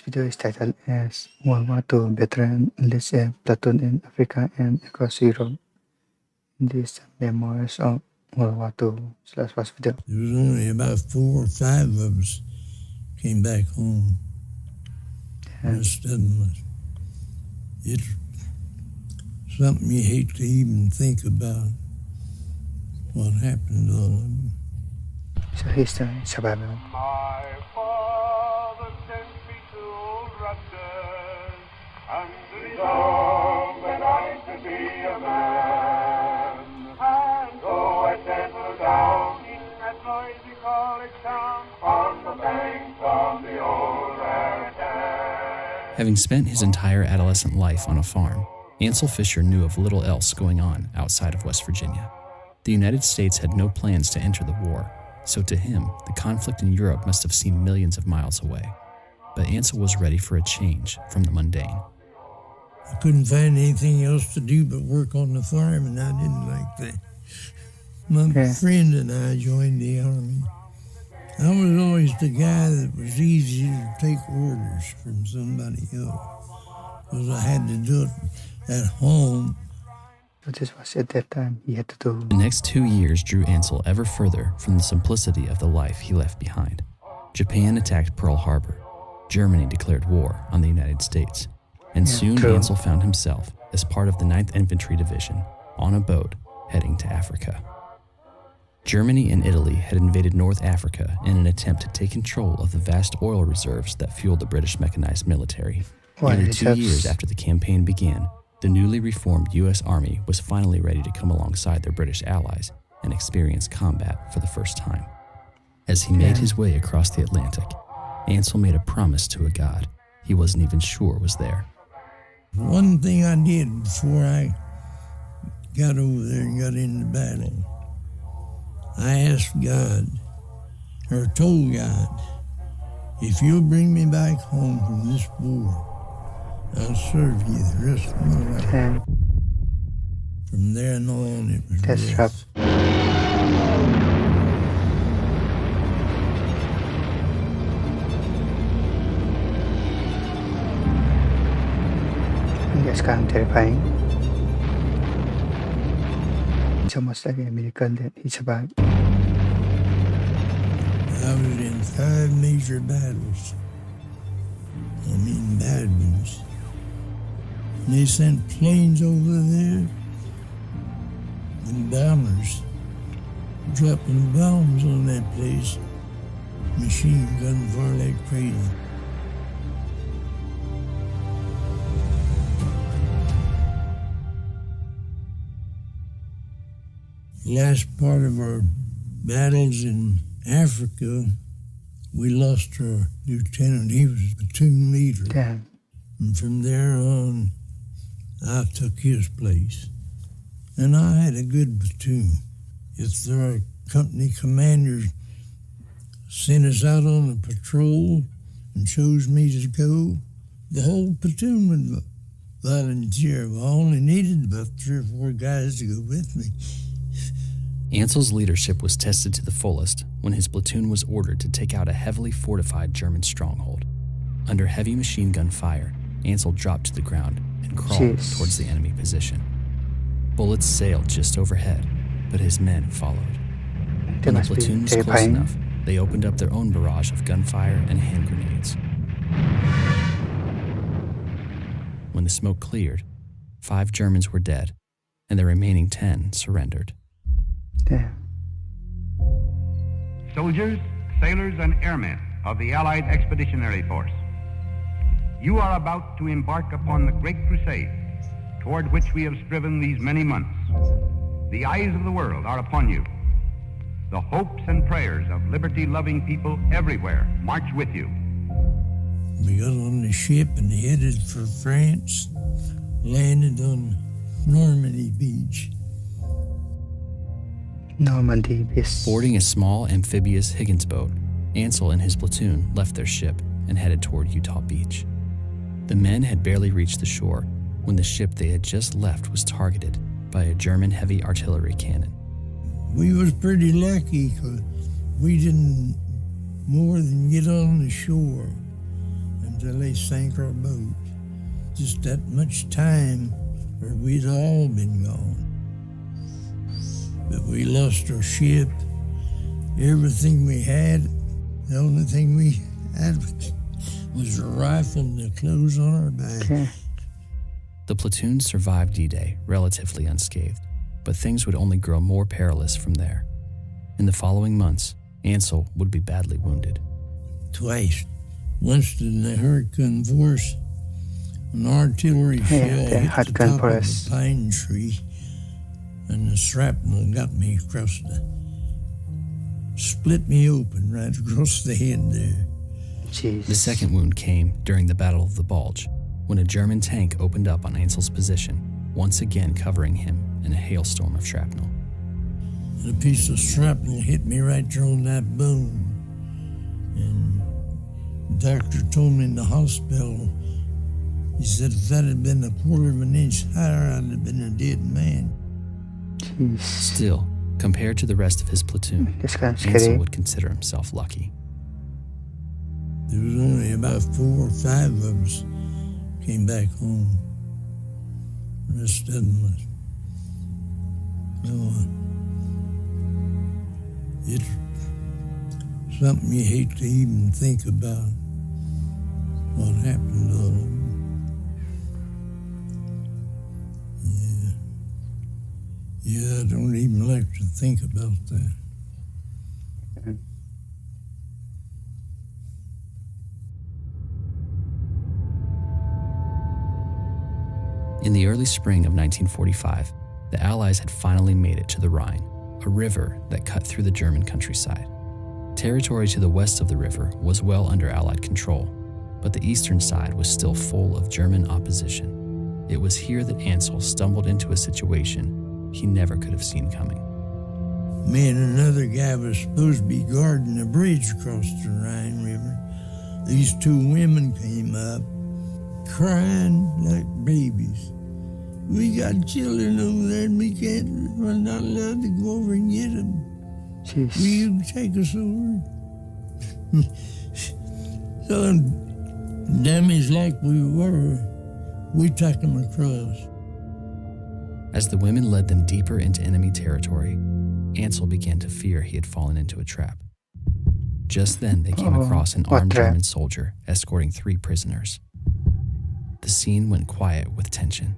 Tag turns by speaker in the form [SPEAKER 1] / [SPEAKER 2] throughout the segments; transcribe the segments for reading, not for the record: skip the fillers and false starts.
[SPEAKER 1] This video is titled as World War II veteran leads a platoon in Africa and across Europe. This Memoirs of World War II. So let's watch the video.
[SPEAKER 2] There was only about 4 or 5 of us came back home. The rest of them it's something you hate to even think about what happened to them.
[SPEAKER 1] So he's the survivor.
[SPEAKER 3] My father sent me to Rutgers and resolved that I should be a man. And so I settled down in that noisy college town on the banks of the old Rapidan.
[SPEAKER 4] Having spent his entire adolescent life on a farm, Ansel Fisher knew of little else going on outside of West Virginia. The United States had no plans to enter the war, so to him, the conflict in Europe must have seemed millions of miles away. But Ansel was ready for a change from the mundane.
[SPEAKER 2] I couldn't find anything else to do but work on the farm, and I didn't like that. My friend and I joined the Army. I was always the guy that was easy to take orders from somebody else, because I had to do it at home.
[SPEAKER 1] So this was at that time he had to do.
[SPEAKER 4] The next 2 years drew Ansel ever further from the simplicity of the life he left behind. Japan attacked Pearl Harbor. Germany declared war on the United States. And soon Ansel found himself as part of the 9th Infantry Division on a boat heading to Africa. Germany and Italy had invaded North Africa in an attempt to take control of the vast oil reserves that fueled the British mechanized military. Nearly 2 years after the campaign began, the newly reformed U.S. Army was finally ready to come alongside their British allies and experience combat for the first time. As he made his way across the Atlantic, Ansel made a promise to a god he wasn't even sure was there.
[SPEAKER 2] One thing I did before I got over there and got into battle, I asked God, or told God, if you'll bring me back home from this war, I'll serve you the rest of my life. From there on, it was
[SPEAKER 1] That's rough. That's kind of terrifying. It's almost like a miracle that he survived.
[SPEAKER 2] I was in 5 major battles. I mean, bad ones. And they sent planes over there and bombers dropping bombs on that place. Machine gun fire like crazy. Last part of our battles in Africa, we lost our lieutenant. He was platoon leader.
[SPEAKER 1] Damn.
[SPEAKER 2] And from there on, I took his place. And I had a good platoon. If our company commander sent us out on a patrol and chose me to go, the whole platoon would volunteer. I only needed about 3 or 4 guys to go with me.
[SPEAKER 4] Ansel's leadership was tested to the fullest when his platoon was ordered to take out a heavily fortified German stronghold. Under heavy machine gun fire, Ansel dropped to the ground and crawled towards the enemy position. Bullets sailed just overhead, but his men followed. When the platoon was close enough, they opened up their own barrage of gunfire and hand grenades. When the smoke cleared, 5 Germans were dead, and the remaining 10 surrendered.
[SPEAKER 1] Damn.
[SPEAKER 5] Soldiers, sailors, and airmen of the Allied Expeditionary Force, you are about to embark upon the great crusade toward which we have striven these many months. The eyes of the world are upon you. The hopes and prayers of liberty-loving people everywhere march with you.
[SPEAKER 2] We got on the ship and headed for France, landed on Normandy Beach.
[SPEAKER 1] Normandy Beach.
[SPEAKER 4] Boarding a small amphibious Higgins boat, Ansel and his platoon left their ship and headed toward Utah Beach. The men had barely reached the shore when the ship they had just left was targeted by a German heavy artillery cannon.
[SPEAKER 2] We was pretty lucky because we didn't more than get on the shore and till they sank our boat. Just that much time, or we'd all been gone. But we lost our ship, everything we had. The only thing we had was a rifle and the clothes on our back.
[SPEAKER 1] Okay.
[SPEAKER 4] The platoon survived D-Day relatively unscathed, but things would only grow more perilous from there. In the following months, Ansel would be badly wounded.
[SPEAKER 2] Twice. Once in the hurricane force, an artillery shell
[SPEAKER 1] the
[SPEAKER 2] hit the
[SPEAKER 1] hurricane
[SPEAKER 2] top of
[SPEAKER 1] force.
[SPEAKER 2] a pine tree, and the shrapnel got me across split me open right across the head there.
[SPEAKER 1] Jesus.
[SPEAKER 4] The second wound came during the Battle of the Bulge, when a German tank opened up on Ansel's position, once again covering him in a hailstorm of shrapnel.
[SPEAKER 2] And a piece of shrapnel hit me right there on that bone. And the doctor told me in the hospital, he said if that had been a quarter of an inch higher, I'd have been a dead man.
[SPEAKER 1] Jeez.
[SPEAKER 4] Still, compared to the rest of his platoon,
[SPEAKER 1] That's kind of
[SPEAKER 4] Ansel
[SPEAKER 1] scary.
[SPEAKER 4] would consider himself lucky.
[SPEAKER 2] There was only about 4 or 5 of us came back home. The rest of them was, it's something you hate to even think about, what happened to all of them. Yeah, I don't even like to think about that.
[SPEAKER 4] In the early spring of 1945, the Allies had finally made it to the Rhine, a river that cut through the German countryside. Territory to the west of the river was well under Allied control, but the eastern side was still full of German opposition. It was here that Ansel stumbled into a situation he never could have seen coming.
[SPEAKER 2] Me and another guy was supposed to be guarding a bridge across the Rhine River. These 2 women came up, crying like babies. We got children over there and we're not allowed to go over and get them.
[SPEAKER 1] Jeez.
[SPEAKER 2] Will you take us over? So, dummies like we were, we took them across.
[SPEAKER 4] As the women led them deeper into enemy territory, Ansel began to fear he had fallen into a trap. Just then, they came across an
[SPEAKER 1] what
[SPEAKER 4] armed
[SPEAKER 1] trap?
[SPEAKER 4] German soldier escorting 3 prisoners. The scene went quiet with tension,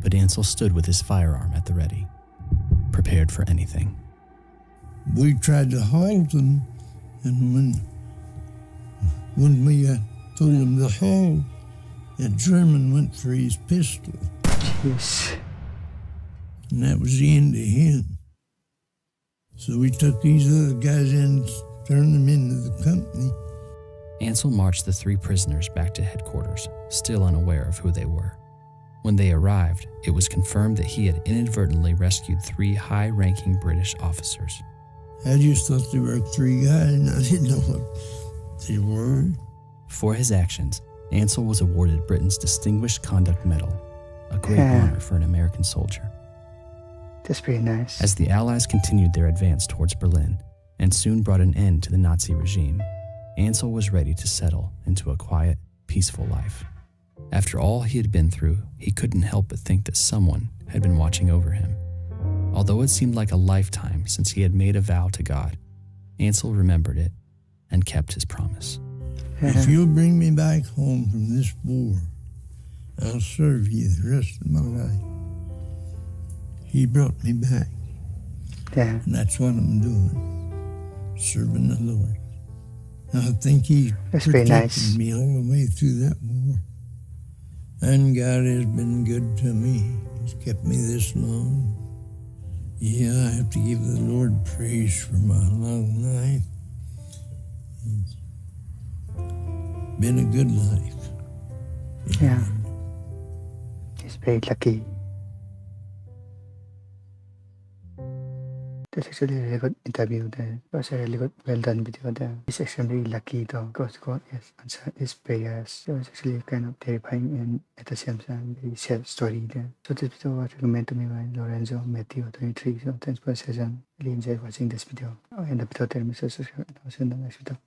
[SPEAKER 4] but Ansel stood with his firearm at the ready, prepared for anything.
[SPEAKER 2] We tried to halt them, and when we told him to halt, that German went for his pistol,
[SPEAKER 1] Jeez.
[SPEAKER 2] and that was the end of him. So we took these other guys in and turned them into the company.
[SPEAKER 4] Ansel marched the 3 prisoners back to headquarters, still unaware of who they were. When they arrived, it was confirmed that he had inadvertently rescued 3 high-ranking British officers.
[SPEAKER 2] I just thought they were 3 guys, and I didn't know what they were.
[SPEAKER 4] For his actions, Ansel was awarded Britain's Distinguished Conduct Medal, a great
[SPEAKER 1] Yeah.
[SPEAKER 4] honor for an American soldier.
[SPEAKER 1] That's pretty nice.
[SPEAKER 4] As the Allies continued their advance towards Berlin and soon brought an end to the Nazi regime, Ansel was ready to settle into a quiet, peaceful life. After all he had been through, he couldn't help but think that someone had been watching over him. Although it seemed like a lifetime since he had made a vow to God, Ansel remembered it and kept his promise.
[SPEAKER 2] If you'll bring me back home from this war, I'll serve you the rest of my life. He brought me back,
[SPEAKER 1] Yeah.
[SPEAKER 2] and that's what I'm doing, serving the Lord. I think he
[SPEAKER 1] That's very
[SPEAKER 2] protected
[SPEAKER 1] nice.
[SPEAKER 2] me all the way through that war. And God has been good to me. He's kept me this long. Yeah, I have to give the Lord praise for my long life. It's been a good life.
[SPEAKER 1] Yeah. He's very lucky. That's actually a really good interview there. It was a really good, well done video there. He's extremely lucky though, because God has answered his prayers. It was actually kind of terrifying and at the same time very sad story there. So this video was recommended to me by Lorenzo Matthew 23. So thanks for the session. Really enjoyed watching this video. I'll end the video there. Make sure to subscribe and I'll see you in the next video.